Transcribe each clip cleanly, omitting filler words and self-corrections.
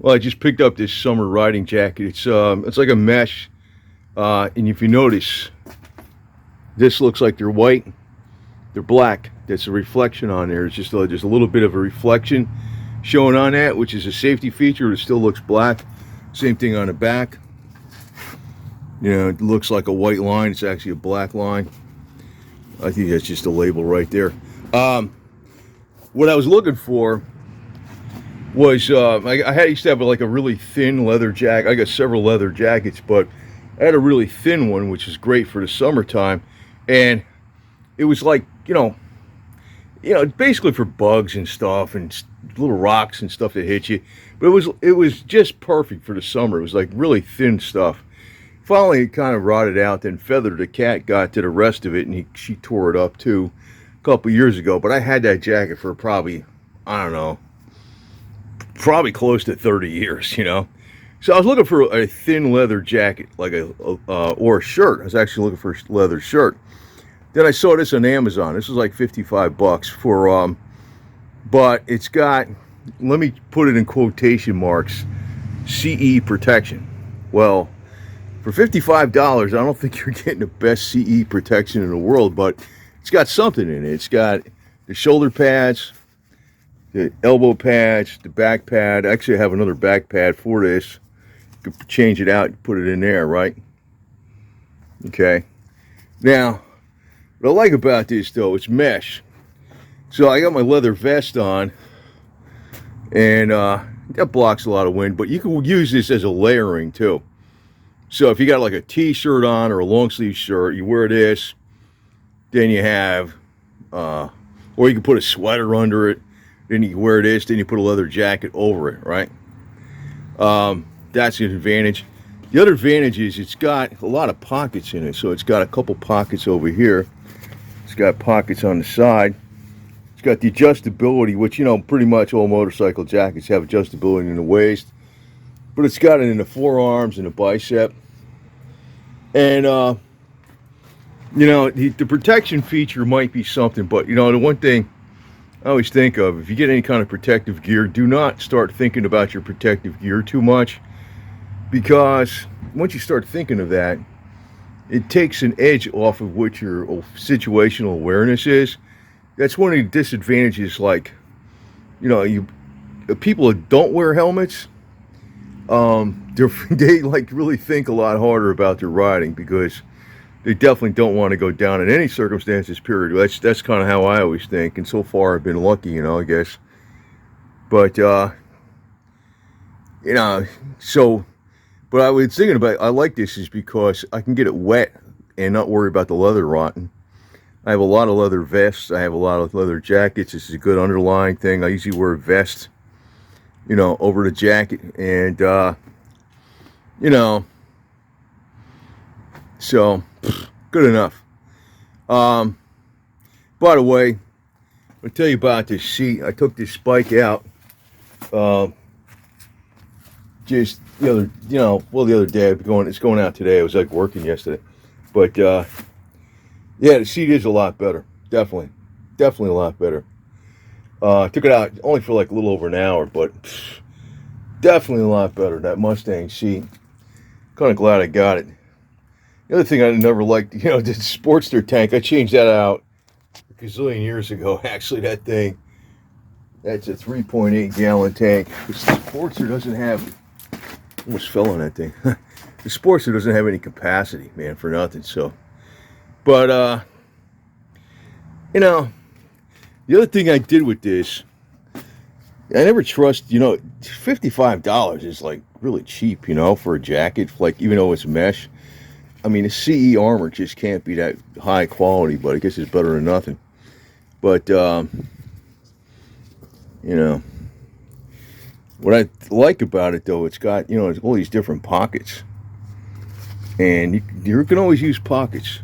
Well, I just picked up this summer riding jacket. It's like a mesh, and if you notice, this looks like they're white. They're black. That's a reflection on there. It's just a little bit of a reflection showing on that, which is a safety feature. It still looks black. Same thing on the back. You know, it looks like a white line. It's actually a black line. I think that's just a label right there. What I was looking for was I used to have like a really thin leather jacket. I got several leather jackets, but I had a really thin one, which is great for the summertime, and it was like basically for bugs and stuff and little rocks and stuff that hit you. But it was just perfect for the summer. It was like really thin stuff. Finally, it kind of rotted out. Then Feather the cat got to the rest of it, and she tore it up too a couple years ago. But I had that jacket for probably, I don't know, probably close to 30 years, So I was looking for a thin leather jacket, like or a shirt. I was actually looking for a leather shirt. Then I saw this on Amazon. This was like $55 for, but it's got, let me put it in quotation marks, CE protection. Well, for $55, I don't think you're getting the best CE protection in the world, but it's got something in it. It's got the shoulder pads, the elbow pads, the back pad. Actually, I have another back pad for this. You could change it out and put it in there, right? Okay. Now, what I like about this, though, it's mesh. So I got my leather vest on, and that blocks a lot of wind, but you can use this as a layering, too. So if you got like a t-shirt on or a long sleeve shirt, you wear this, then you have, or you can put a sweater under it, then you can wear this, then you put a leather jacket over it, right? That's an advantage. The other advantage is it's got a lot of pockets in it. So it's got a couple pockets over here. It's got pockets on the side. It's got the adjustability, which, pretty much all motorcycle jackets have adjustability in the waist. But it's got it in the forearms and the bicep. And, the protection feature might be something, but, the one thing I always think of, if you get any kind of protective gear, do not start thinking about your protective gear too much, because once you start thinking of that, it takes an edge off of what your situational awareness is. That's one of the disadvantages, like, people that don't wear helmets, they like really think a lot harder about their riding, because they definitely don't want to go down in any circumstances, period. That's kind of how I always think, and so far I've been lucky, I guess. But but I was thinking about, I like this is because I can get it wet and not worry about the leather rotting. I have a lot of leather vests. I have a lot of leather jackets. This is a good underlying thing. I usually wear a vest, over the jacket, and so good enough. By the way, I'll tell you about this seat. I took this spike out just the other day. It's going out today. I was like working yesterday, but yeah, the seat is a lot better. Definitely a lot better. Took it out only for like a little over an hour, but definitely a lot better. That Mustang seat. Kind of glad I got it. The other thing I never liked, the Sportster tank. I changed that out a gazillion years ago. Actually, that thing, that's a 3.8 gallon tank. The Sportster doesn't have, almost fell on that thing. The Sportster doesn't have any capacity, man, for nothing. So, but the other thing I did with this, I never trust, $55 is like really cheap, for a jacket, like even though it's mesh. I mean, the CE armor just can't be that high quality, but I guess it's better than nothing. But, what I like about it, though, it's got, it's all these different pockets. And you can always use pockets.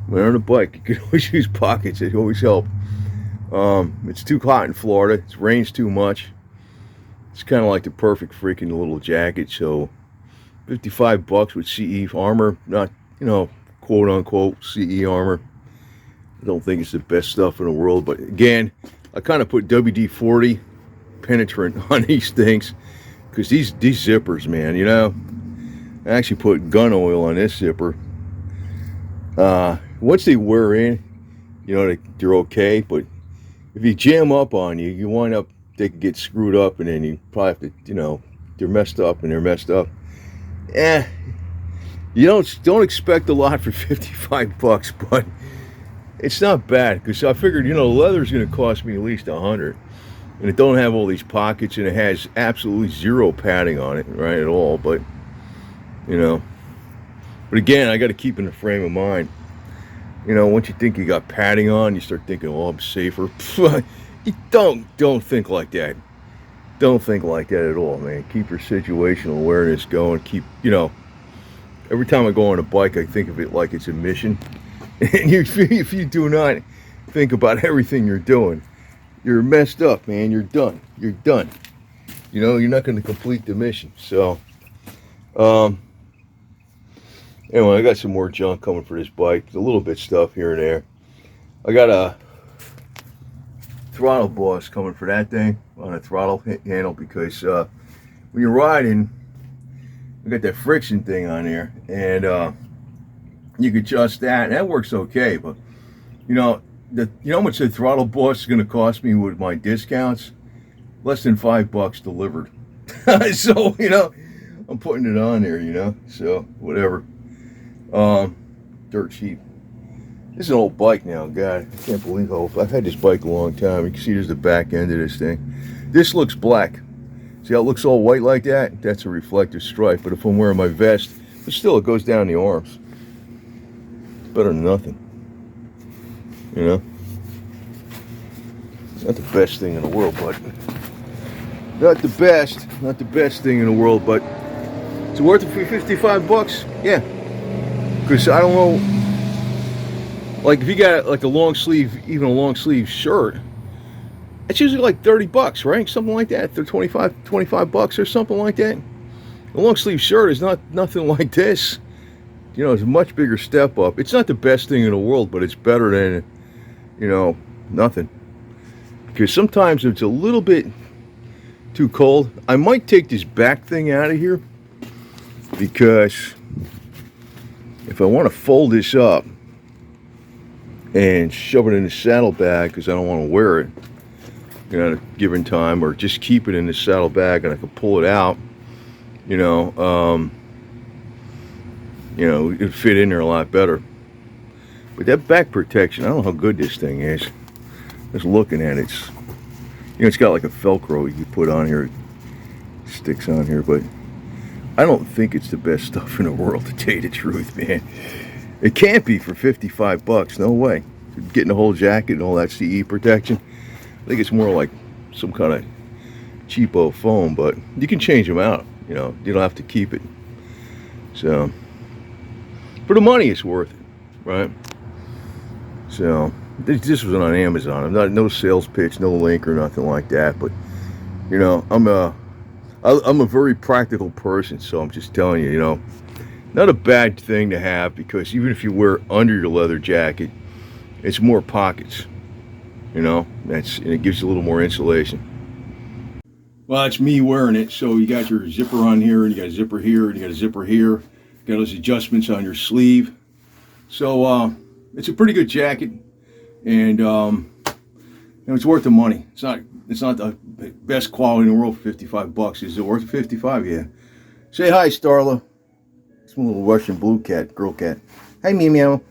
When on a bike, you can always use pockets. They always help. It's too hot in Florida. It rains too much. It's kind of like the perfect freaking little jacket. So $55 with CE armor, not, quote unquote CE armor. I don't think it's the best stuff in the world, but again, I kind of put WD-40 penetrant on these things Because these zippers, man, you know, I actually put gun oil on this zipper. Once they wear in, you know, they're okay. But if you jam up on you, you wind up, they can get screwed up, and then you probably have to, you know, they're messed up and they're messed up. You don't expect a lot for 55 bucks, but it's not bad, because I figured, you know, leather's going to cost me at least 100, and it don't have all these pockets, and it has absolutely zero padding on it, right, at all. But you know, but again, I got to keep in the frame of mind. You know, once you think you got padding on, you start thinking, oh, I'm safer. You don't think like that. Don't think like that at all, man. Keep your situational awareness going. Keep, you know, every time I go on a bike, I think of it like it's a mission. And if you do not think about everything you're doing, you're messed up, man. You're done. You're done. You know, you're not going to complete the mission. So, anyway, I got some more junk coming for this bike. A little bit stuff here and there. I got a throttle boss coming for that thing on a throttle handle, because when you're riding, we got that friction thing on there, and you can adjust that, and that works okay. But you know, you know how much the throttle boss is going to cost me with my discounts? Less than $5 delivered. So you know, I'm putting it on there, you know, so whatever. Dirt cheap. This is an old bike now, God, I can't believe how I've had this bike a long time. You can see there's the back end of this thing. This looks black. See how it looks all white like that? That's a reflective stripe. But if I'm wearing my vest, but still, it goes down the arms. It's better than nothing. You know? It's not the best thing in the world, but not the best thing in the world, but it's worth it for 55 bucks. Yeah. Because I don't know, like if you got like a long sleeve, even a long sleeve shirt, it's usually like 30 bucks, right? Something like that. They're 25 bucks or something like that. A long sleeve shirt is nothing like this. You know, it's a much bigger step up. It's not the best thing in the world, but it's better than, you know, nothing. Because sometimes it's a little bit too cold. I might take this back thing out of here, because if I want to fold this up and shove it in the saddlebag, because I don't want to wear it, you know, at a given time, or just keep it in the saddlebag and I can pull it out, you know, it'd fit in there a lot better. But that back protection, I don't know how good this thing is. Just looking at it, it's, you know, it's got like a Velcro you can put on here, it sticks on here, but I don't think it's the best stuff in the world, to tell you the truth, man. It can't be for 55 bucks, no way. Getting the whole jacket and all that CE protection, I think it's more like some kind of cheapo foam, but you can change them out, you know, you don't have to keep it. So, for the money, it's worth it, right? So, this was on Amazon. I'm not, no sales pitch, no link or nothing like that, but, you know, I'm a very practical person, so I'm just telling you, you know, not a bad thing to have, because even if you wear under your leather jacket, it's more pockets, you know, and it gives you a little more insulation. Well, it's me wearing it, so you got your zipper on here, and you got a zipper here, and you got a zipper here, you got those adjustments on your sleeve. So it's a pretty good jacket, and you know, it's worth the money. It's not the best quality in the world for 55 bucks. Is it worth 55? Yeah. Say hi, Starla. It's a little Russian blue cat, girl cat. Hi, Meow Meow.